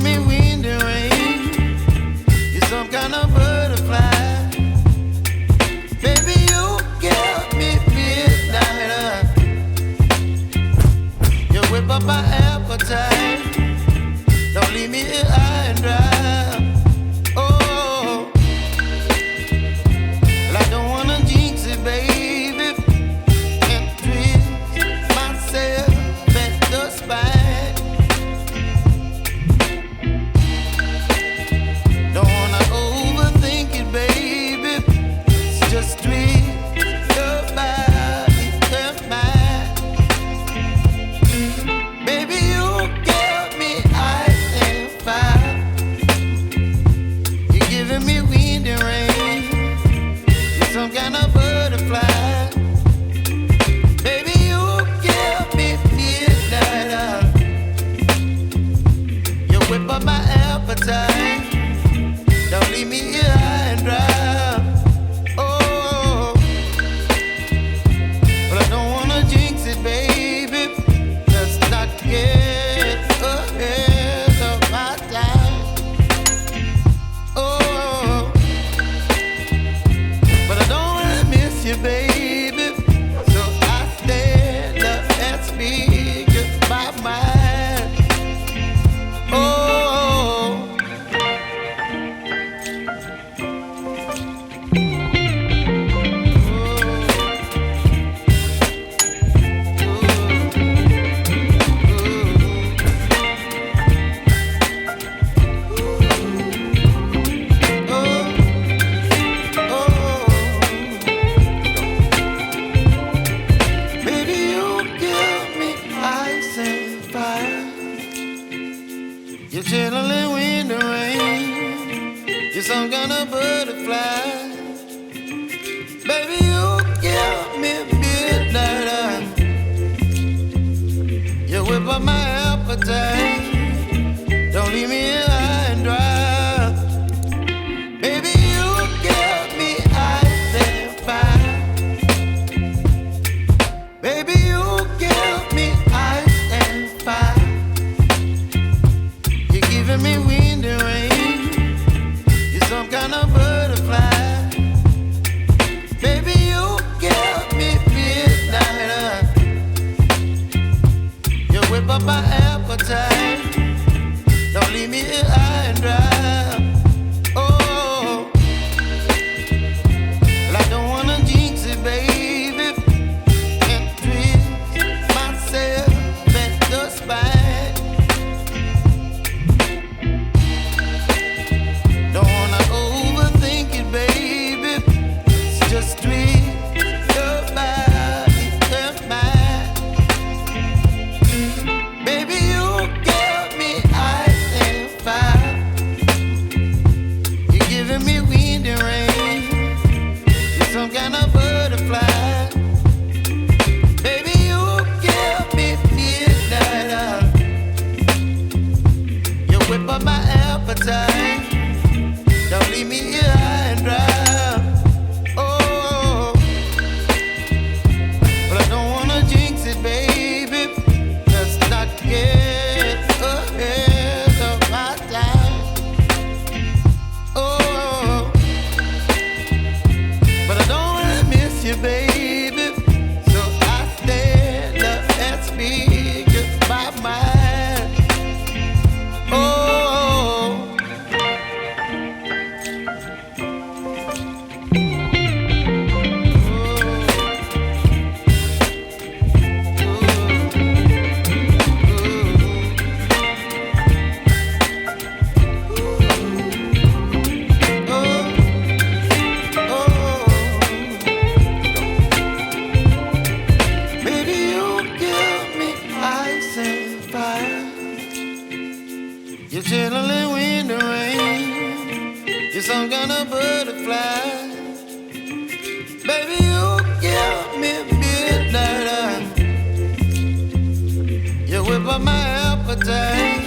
giving me wind and rain. You're some kind of butterfly. Baby, you give me midnight. You whip up my appetite. Don't leave me here high and dry. Oh, well, I don't wanna jinx it, baby, and twist myself at the spine. Don't wanna overthink it, baby. It's just twist your body and mine. Baby, you give me ice and fire. You're giving me wind and rain. You're some kind of butterfly. Baby, you give me midnight. You whip up my appetite. Don't leave me here high and dry. Oh, but I don't wanna jinx it, baby. Let's not get ahead of my time. Oh, but I don't wanna miss you, baby. So I stand up and speak my mind. Oh. Baby, you give me ice and fire. You're channeling wind and rain. You're some kind of butterfly. Baby, you give me midnight. You whip up my appetite. Don't leave me here high and dry. Baby, you give me ice and fire. Baby, you give me ice and fire. You're giving me wind and rain. You're some kind of butterfly. Baby, you give me midnight. You whip up my appetite. Don't leave me here high and dry. Oh, well, I don't wanna jinx it, baby, and twist myself at the spine. Don't wanna overthink it, baby. It's just twist your body and mine. Baby, you give me ice and fire. You're giving me wind and rain. You're some kind of butterfly. Baby, you give me midnight. You whip up my appetite. Don't leave me here high and dry. Oh, but I don't wanna jinx it, baby. Let's not get ahead of my time. Oh, but I don't wanna miss you, baby. So I stand up and speak my mind. Oh. Baby, you give me ice and fire. You're channeling wind and rain. You're some kind of butterfly. Baby, you give me midnight. You whip up my appetite.